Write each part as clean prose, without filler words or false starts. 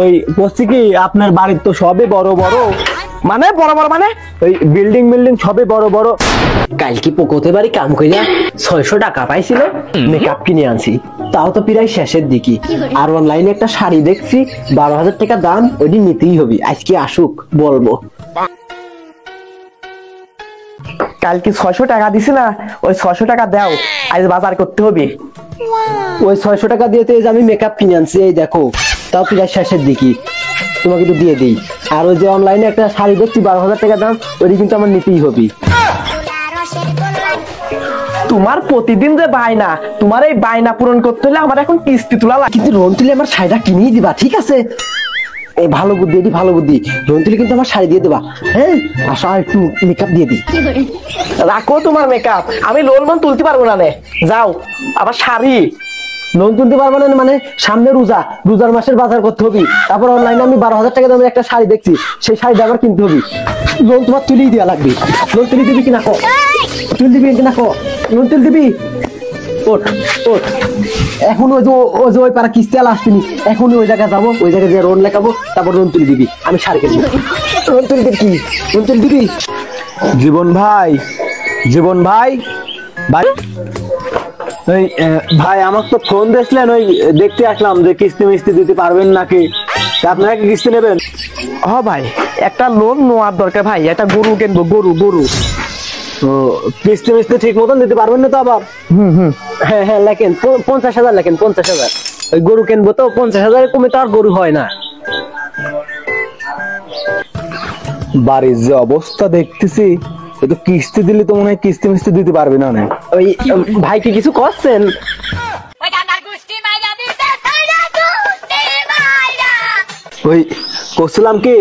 ওই বলছি কি আপনার বাড়ির তো সবই বড় বড়, মানে বড় বড় মানে ওই বিল্ডিং বিল্ডিং সবই বড় বড়। কাল কি পোকোতে বাড়ি কাম কইরা 600 টাকা পাইছিল, মেকআপ কিনে আনছি, তাও তো প্রায় শেষের দিকে। আর অনলাইনে একটা শাড়ি দেখছি 12,000 টাকা দাম, ওইটি নিতেই হবে, আজকে আসুক বলবো। কাল কি 600 টাকা দিছি না, ওই 600 টাকা দাও, আজ বাজার করতে হবে। ওই 600 টাকা দিয়ে তো এই যে আমি মেকআপ কিনে আনছি, এই দেখো, তাও প্রায় শেষের দিকে, তোমাকে একটু দিয়ে দিই। আর ওই যে অনলাইনে একটা শাড়ি দেখছি 12,000 টাকা দাম, ওইটি কিন্তু আমার নিতেই হবে। তোমার প্রতিদিন যে বায়না, তোমার এই বায়না পূরণ করতে হলে আমার এখন কিস্তি তোলা লাগে। কিন্তু রন্তুলি আমার শাড়িটা কিনেই দিবা, ঠিক আছে? এই ভালো বুদ্ধি, এটি ভালো বুদ্ধি। রন্তুলি কিন্তু আমার শাড়ি দিয়ে দেবা, হ্যাঁ? আসা একটু মেকআপ দিয়ে দিই। রাখো তোমার মেকআপ, আমি লোন মন তুলতে পারবো না। যাও, আবার শাড়ি লোন তুলতে পারবো না মানে? সামনে রোজার মাসের বাজার করতে হবে, তারপর অনলাইনে আমি 12,000 টাকা দামের একটা শাড়ি দেখছি, সেই শাড়িটা আবার কিনতে হবে। লোন তোমার তুলেই দেওয়া লাগবে। লোন তুলে দিবি কিনা কো? তুল দিবি কিনা কো? লোন তুল দিবি? ওঠ ওঠ, এখন ওই পাড়া কিস্তি আলা আসবিনি, এখন ওই জায়গায় যাবো, ওই জায়গায় যে লোন লেখাবো, তারপর লোন তুলে দিবি, আমি শাড়ি কিনবো। লোন তুলে দিবি কি? লোন তুলে দিবি? জীবন ভাই, জীবন ভাই, ভাই ওই ভাই আমাকে তো ফোন দিয়েছিলেন, ওই দেখতে আসলাম যে কিস্তি মিস্তি দিতে পারবেন নাকি, আপনারা কি কিস্তি নেবেন? হ্যাঁ ভাই, একটা লোন নেওয়ার দরকার ভাই, একটা গরু কিনবো, গরু। তো কিস্তি মিস্তি ঠিক মতন দিতে পারবেন না তো আবার? হ্যাঁ হ্যাঁ, লেখেন 50,000 লেখেন, 50,000। ওই গরু কিনবো তো, 50,000 কমে তো আর গরু হয় না। বাড়ির যে অবস্থা দেখতেছি, তো কিস্তি দিলে তো মনে হয় কিস্তি মিস্তি দিতে পারবে না। ওই ভাই কি কিছু করছেন? ওই করছিলাম কি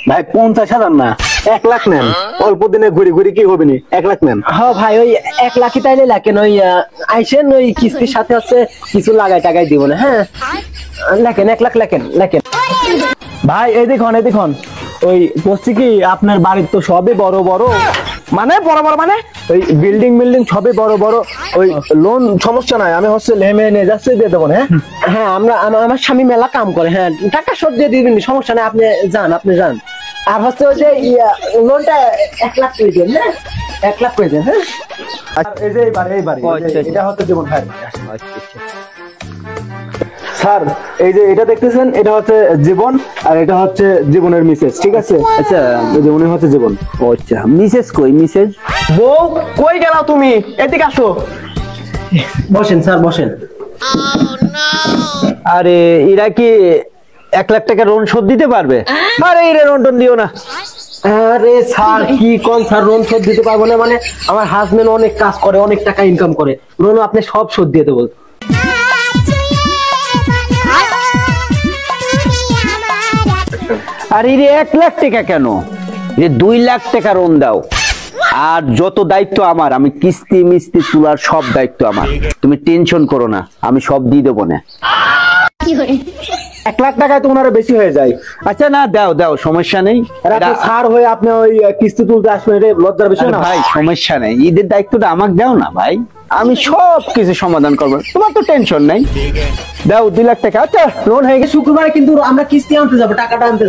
ভাই, 50,000 না 1 লাখ নেন, অল্প দিনে ঘুরি ঘুরি কি হবে নি, 1 লাখ নেন। হ্যাঁ ভাই, ওই 1 লাখই তাইলে লেখেন। ওই আইসেন, ওই কিস্তির সাথে হচ্ছে কিছু লাগাই টাকাই দিব না। হ্যাঁ লেখেন, 1 লাখ লেখেন। ভাই এই দেখুন, ওই বলছি কি আপনার বাড়ির তো সবই বড় বড়, মানে বড় বড় মানে ওই বিল্ডিং বিল্ডিং সবই বড় বড়। ওই লোন সমস্যা নাই, আমি হচ্ছে লেমে নিয়ে যাচ্ছি, দিয়ে দেবো। হ্যাঁ হ্যাঁ, আমার স্বামী মেলা কাম করে, হ্যাঁ টাকা শোধ দিয়ে দিবেন, সমস্যা নাই, আপনি যান। আর হচ্ছে ওই যে লোনটা 1 লাখ করে দেন, হ্যাঁ 1 লাখ করে দেন। হ্যাঁ এই যে এইবার এটা হচ্ছে জীবন ভাই। স্যার এই যে এটা দেখতেছেন, এটা হচ্ছে জীবন, আর এটা হচ্ছে জীবনের মিসেস, ঠিক আছে? আচ্ছা, এই যে উনি হচ্ছে জীবন। আচ্ছা, মিসেস কই? মিসেস বউ কই গেল তুমি? এদিকে আসো। বসেন স্যার, বসেন। আরে এরা কি 1 লাখ টাকা লোন শোধ দিতে পারবে? আরে এরা লোন টোন দিও না। আরে স্যার কি কোন স্যার, লোন শোধ দিতে পারবো না মানে? আমার হাজবেন্ড অনেক কাজ করে, অনেক টাকা ইনকাম করে, লোন আপনি সব শোধ দিয়ে দেবো। আর এর 1 লাখ টাকা কেন? 2 লাখ টাকা লোন দাও, আর যত দায়িত্ব আমার, আমি কিস্তি মিস্তি তোলার সব দায়িত্ব আমার, তুমি টেনশন করো না, আমি সব দিয়ে দেবো না। 1 লাখ টাকায় তো ওনারা বেশি হয়ে যায়। আচ্ছা না, দাও সমস্যা নেই। স্যার হয়ে আপনি ওই কিস্তি তুলতে আসবেন, এটা লজ্জার বিষয় না ভাই? সমস্যা নেই, ঈদের দায়িত্বটা আমাকে দাও না ভাই, আমি সব কিছু সমাধান করবো, তোমার তো টেনশন নাই। দাও 2 লাখ টাকা। আচ্ছা লোন হয়ে গেছে, শুক্রবারে কিন্তু আমরা কিস্তি আনতে যাবো, টাকাটা আনতে যাবো।